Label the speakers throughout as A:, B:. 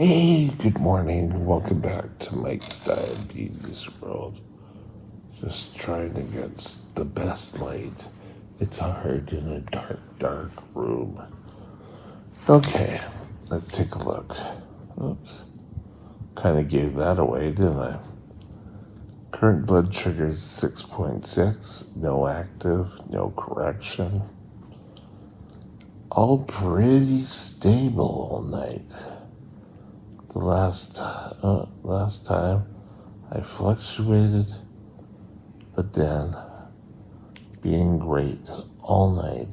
A: Hey, good morning. Welcome back to Mike's Diabetes World. Just trying to get the best light. It's hard in a dark room. Okay, let's take a look. Oops. Kind of gave that away, didn't I? Current blood sugar is 6.6. No active, no correction. All pretty stable all night. The last time I fluctuated, but then being great all night,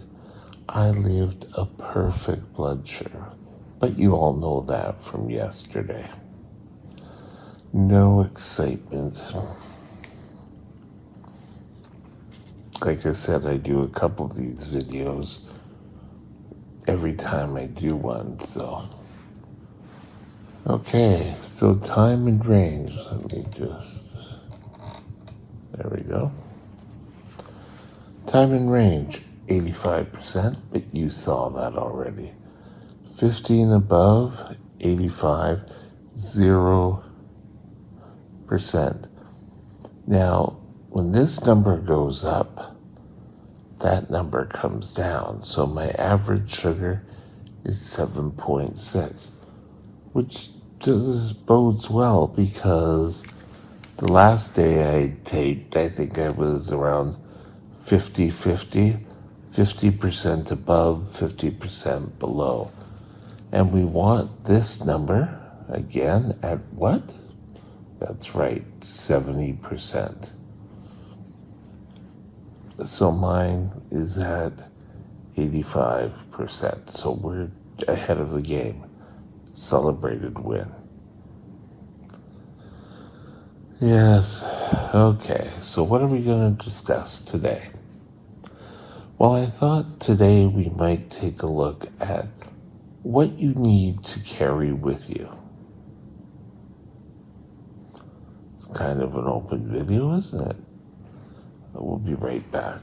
A: I lived a perfect blood sugar. But you all know that from yesterday. No excitement. Like I said, I do a couple of these videos every time I do one, so. Okay, so time and range. There we go. Time and range, 85%, but you saw that already. 50 and above, 85, 0%. Now, when this number goes up, that number comes down. So my average sugar is 7.6, which just bodes well because the last day I taped, I think I was around 50-50, 50% above, 50% below. And we want this number, again, at what? That's right, 70%. So mine is at 85%. So we're ahead of the game. Celebrated win. Yes, okay. So what are we going to discuss today? Well, I thought today we might take a look at what you need to carry with you. It's kind of an open video, isn't it? We'll be right back.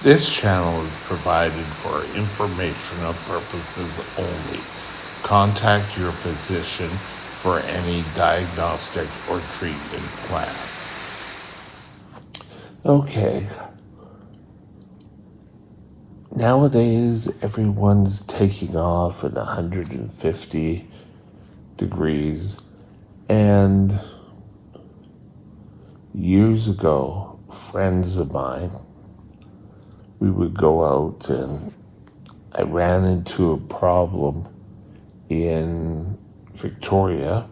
A: This channel is provided for informational purposes only. Contact your physician for any diagnostic or treatment plan. Okay. Nowadays, everyone's taking off at 150 degrees, and years ago, friends of mine, we would go out, and I ran into a problem in Victoria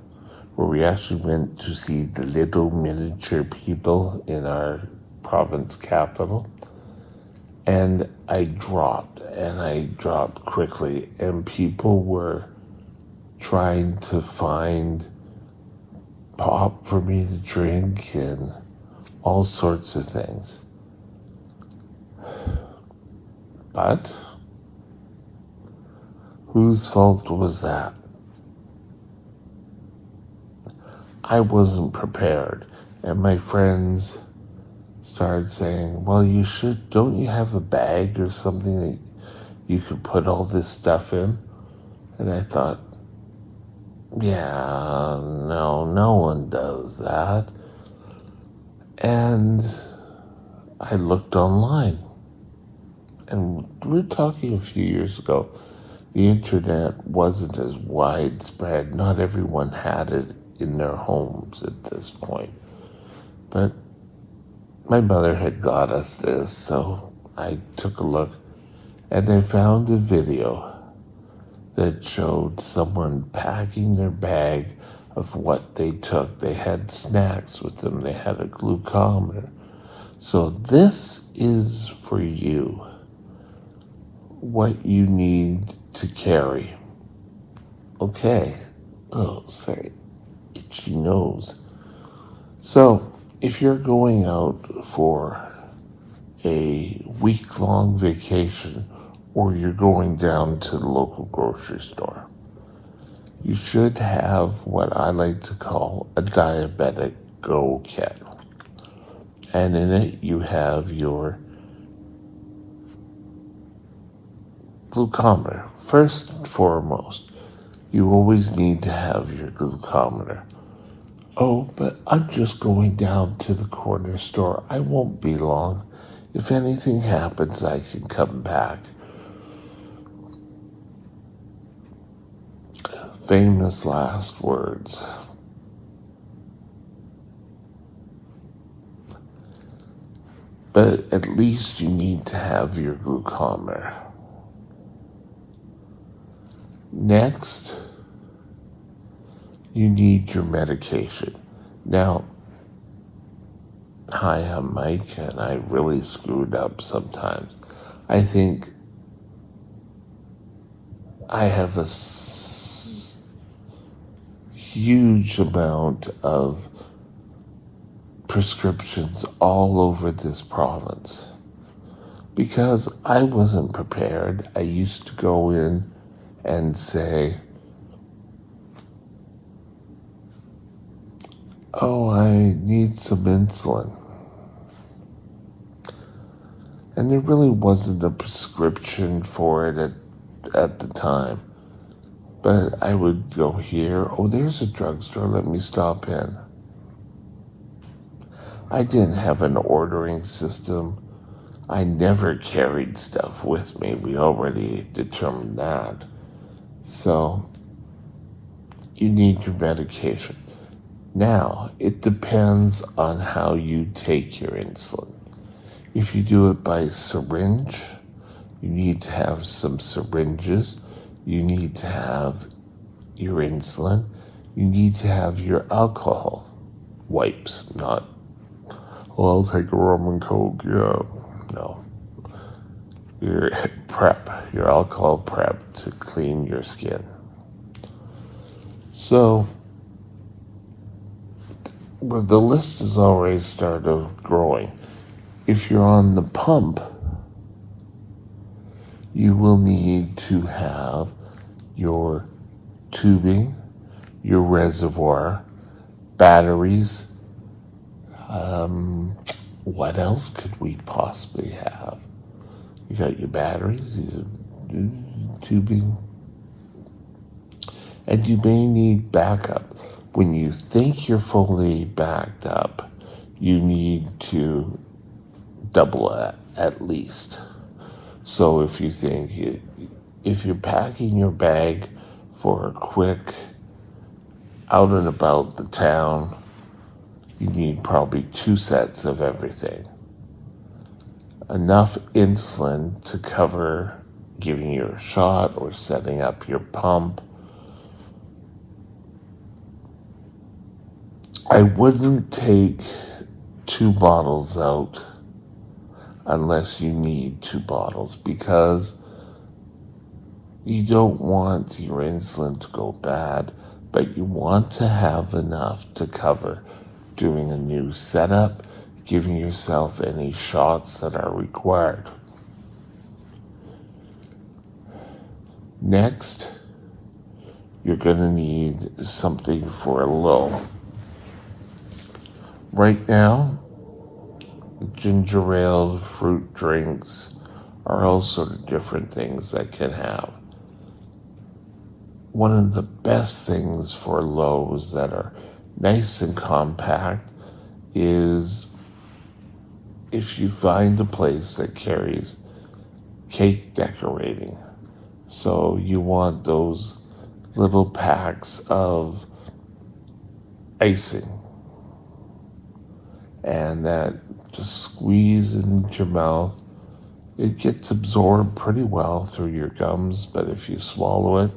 A: where we actually went to see the little miniature people in our province capital. And I dropped quickly, and people were trying to find pop for me to drink and all sorts of things. But whose fault was that? I wasn't prepared, and my friends started saying, well, don't you have a bag or something that you could put all this stuff in? And I thought, yeah, no one does that. And I looked online, and we're talking a few years ago. The internet wasn't as widespread. Not everyone had it in their homes at this point. But my mother had got us this, so I took a look, and I found a video that showed someone packing their bag of what they took. They had snacks with them. They had a glucometer. So this is for you, what you need to carry. Okay. Oh, sorry. Itchy nose. So if you're going out for a week-long vacation, or you're going down to the local grocery store, you should have what I like to call a diabetic go kit. And in it, you have your glucometer. First and foremost, you always need to have your glucometer. Oh, but I'm just going down to the corner store. I won't be long. If anything happens, I can come back. Famous last words. But at least you need to have your glucometer. Next, you need your medication. Now, hi, I'm Mike, and I really screwed up sometimes. I think I have a huge amount of prescriptions all over this province because I wasn't prepared. I used to go in and say, oh, I need some insulin. And there really wasn't a prescription for it at the time. But I would go here, oh, there's a drugstore, let me stop in. I didn't have an ordering system. I never carried stuff with me. We already determined that. So you need your medication. Now, it depends on how you take your insulin. If you do it by syringe, you need to have some syringes. You need to have your insulin. You need to have your alcohol wipes, not, well, I'll take a rum and coke, yeah. No. Your prep, your alcohol prep to clean your skin. So, well, the list has already started growing. If you're on the pump, you will need to have your tubing, your reservoir, batteries. What else could we possibly have? You got your batteries, your tubing, and you may need backup. When you think you're fully backed up, you need to double it at least. So if you think if you're packing your bag for a quick out and about the town, you need probably 2 sets of everything. Enough insulin to cover giving you a shot or setting up your pump. I wouldn't take 2 bottles out unless you need 2 bottles because you don't want your insulin to go bad, but you want to have enough to cover doing a new setup, giving yourself any shots that are required. Next, you're going to need something for a low. Right now, ginger ale, fruit drinks are all sort of different things that can have. One of the best things for lows that are nice and compact is if you find a place that carries cake decorating. So you want those little packs of icing, and that just squeeze into your mouth. It gets absorbed pretty well through your gums, but if you swallow it,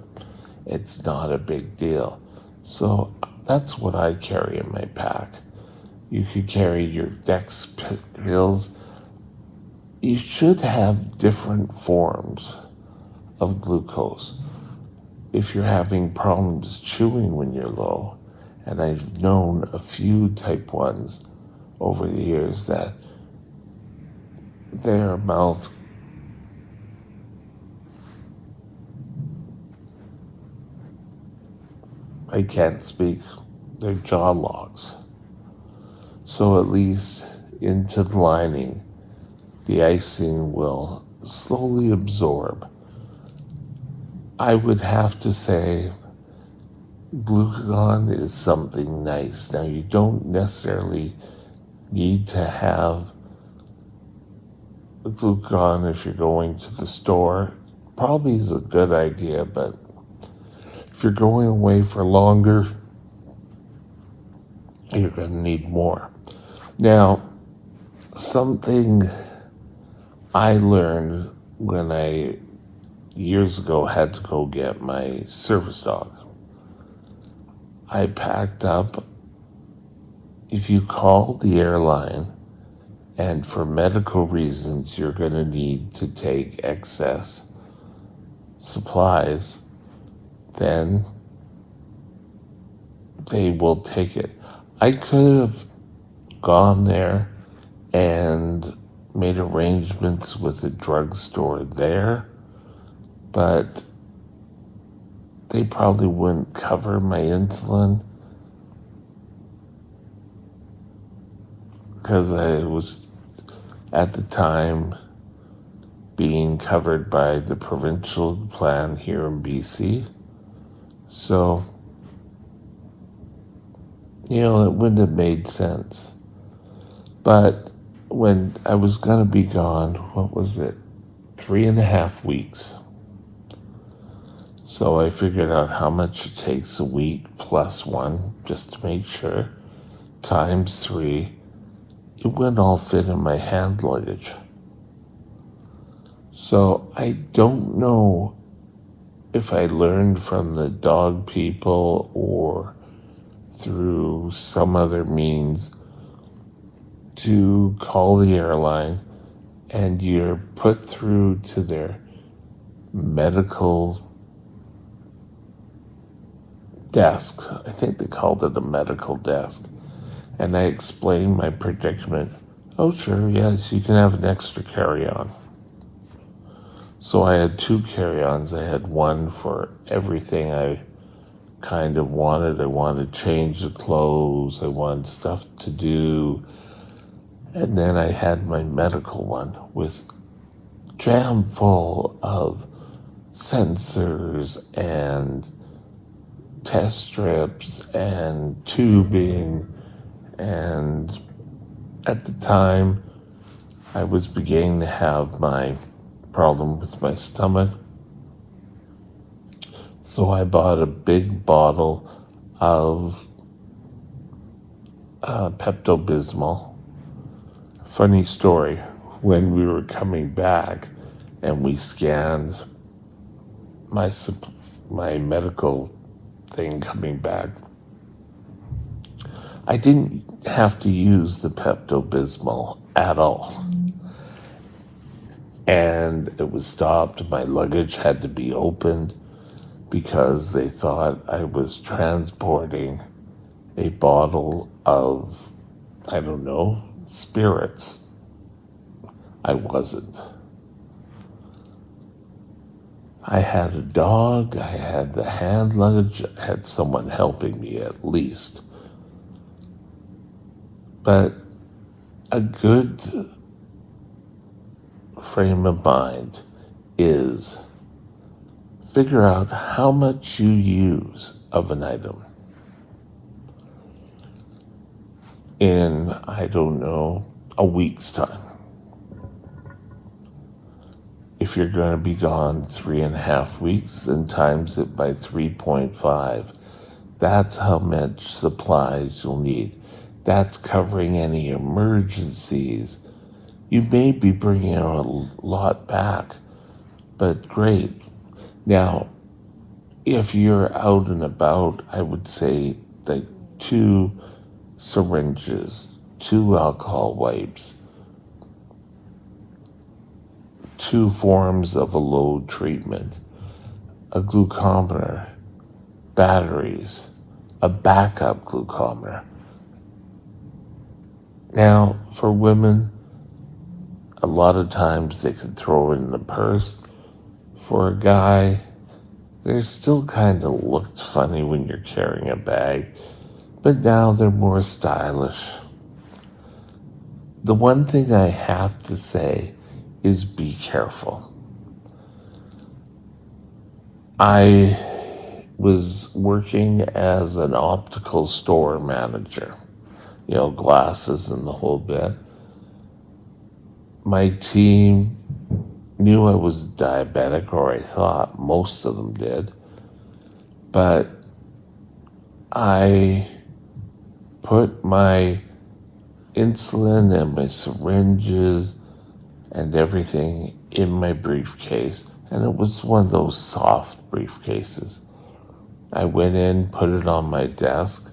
A: it's not a big deal. So that's what I carry in my pack. You could carry your Dex pills. You should have different forms of glucose. If you're having problems chewing when you're low, and I've known a few type 1s over the years that their mouth I can't speak, their jaw locks. So at least into the lining, the icing will slowly absorb. I would have to say glucagon is something nice. Now, you don't necessarily need to have glucagon if you're going to the store. Probably is a good idea, but if you're going away for longer, you're going to need more. Now, something I learned when I years ago had to go get my service dog. I packed up, if you call the airline and for medical reasons you're going to need to take excess supplies, then they will take it. I could have gone there and made arrangements with a drugstore there, but they probably wouldn't cover my insulin because I was at the time being covered by the provincial plan here in BC. So, it wouldn't have made sense. But when I was going to be gone, 3.5 weeks. So I figured out how much it takes a week plus one, just to make sure, times 3. It wouldn't all fit in my hand luggage. So I don't know if I learned from the dog people or through some other means to call the airline, and you're put through to their medical desk. I think they called it a medical desk. And I explained my predicament. Oh, sure, yes, you can have an extra carry-on. So I had 2 carry-ons. I had one for everything I kind of wanted. I wanted to change the clothes. I wanted stuff to do. And then I had my medical one with jam full of sensors and test strips and tubing. And at the time, I was beginning to have my problem with my stomach. So I bought a big bottle of Pepto-Bismol. Funny story, when we were coming back and we scanned my medical thing coming back, I didn't have to use the Pepto-Bismol at all. And it was stopped. My luggage had to be opened because they thought I was transporting a bottle of, I don't know, spirits. I wasn't. I had a dog, I had the hand luggage, I had someone helping me at least. But a good frame of mind is figure out how much you use of an item. In, I don't know, a week's time. If you're going to be gone 3.5 weeks, then times it by 3.5. That's how much supplies you'll need. That's covering any emergencies. You may be bringing a lot back, but great. Now, if you're out and about, I would say like 2 syringes, 2 alcohol wipes, 2 forms of a load treatment, a glucometer, batteries, a backup glucometer. Now, for women, a lot of times they can throw it in the purse. For a guy, They still kind of looked funny when you're carrying a bag, but now they're more stylish. The one thing I have to say is be careful. I was working as an optical store manager, glasses and the whole bit. My team knew I was diabetic, or I thought most of them did, but I put my insulin and my syringes and everything in my briefcase, and it was one of those soft briefcases. I went in, put it on my desk.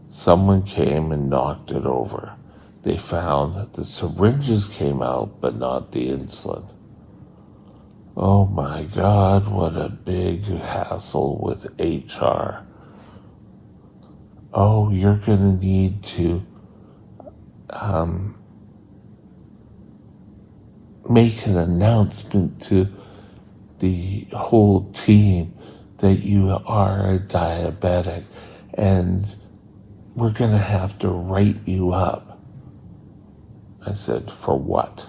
A: Someone came and knocked it over. They found that the syringes came out, but not the insulin. Oh my God, what a big hassle with HR. Oh, you're going to need to make an announcement to the whole team that you are a diabetic, and we're going to have to write you up. I said, for what?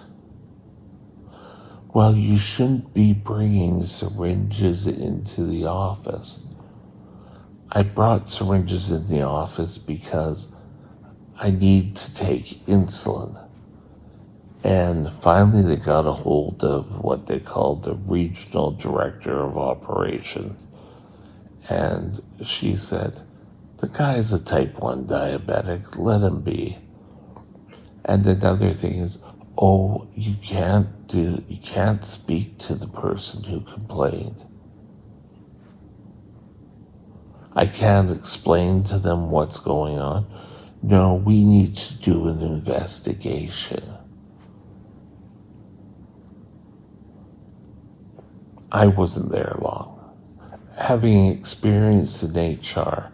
A: Well, you shouldn't be bringing syringes into the office. I brought syringes in the office because I need to take insulin. And finally they got a hold of what they called the regional director of operations. And she said, the guy's a type 1 diabetic, let him be. And another thing is, oh, you can't speak to the person who complained. I can't explain to them what's going on. No, we need to do an investigation. I wasn't there long. Having experience in HR,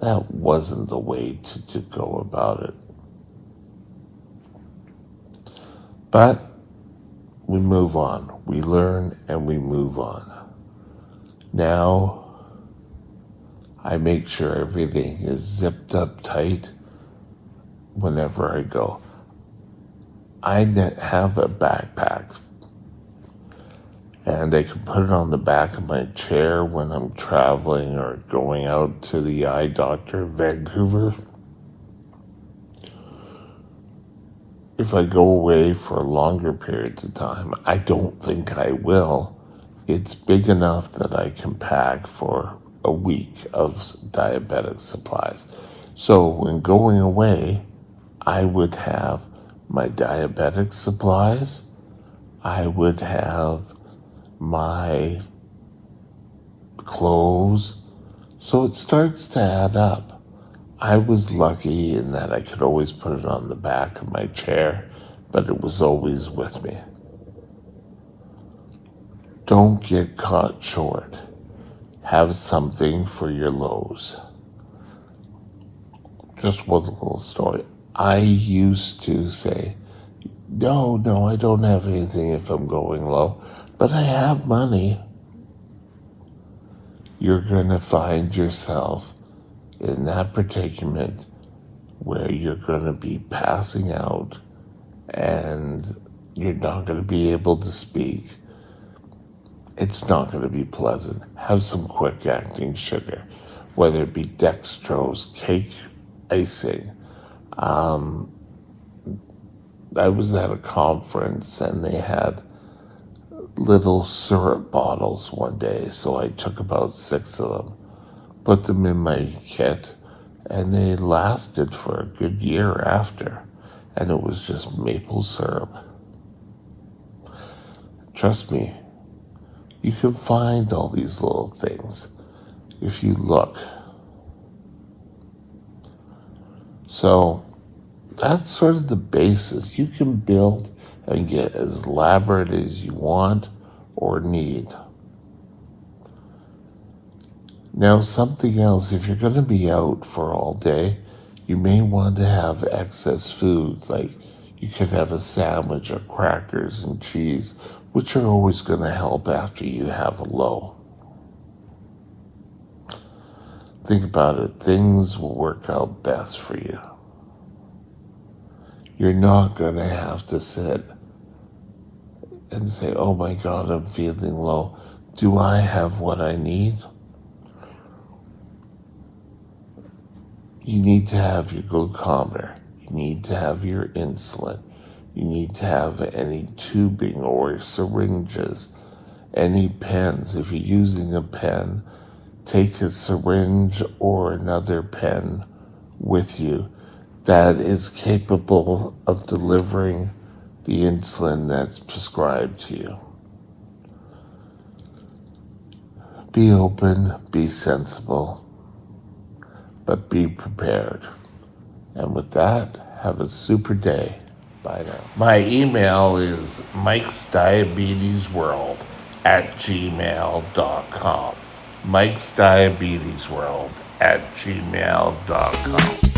A: that wasn't the way to go about it. But we move on. We learn and we move on. Now, I make sure everything is zipped up tight whenever I go. I have a backpack, and I can put it on the back of my chair when I'm traveling or going out to the eye doctor in Vancouver. If I go away for longer periods of time, I don't think I will. It's big enough that I can pack for a week of diabetic supplies. So when going away, I would have my diabetic supplies. I would have my clothes. So it starts to add up. I was lucky in that I could always put it on the back of my chair, but it was always with me. Don't get caught short. Have something for your lows. Just one little story. I used to say, no, I don't have anything if I'm going low, but I have money. You're going to find yourself in that predicament where you're going to be passing out and you're not going to be able to speak. It's not going to be pleasant. Have some quick acting sugar, whether it be dextrose, cake icing. I was at a conference and they had little syrup bottles one day, so I took about 6 of them, put them in my kit, and they lasted for a good year after, and it was just maple syrup. Trust me, you can find all these little things if you look. So that's sort of the basis. You can build and get as elaborate as you want or need. Now, something else, if you're going to be out for all day, you may want to have excess food, like you could have a sandwich or crackers and cheese, which are always going to help after you have a low. think about it. Things will work out best for you. You're not going to have to sit and say, oh my God, I'm feeling low. Do I have what I need? You need to have your glucometer. You need to have your insulin. You need to have any tubing or syringes, any pens. If you're using a pen, take a syringe or another pen with you that is capable of delivering the insulin that's prescribed to you. Be open, be sensible, but be prepared. And with that, have a super day. Bye now. My email is mikesdiabetesworld@gmail.com. mikesdiabetesworld@gmail.com.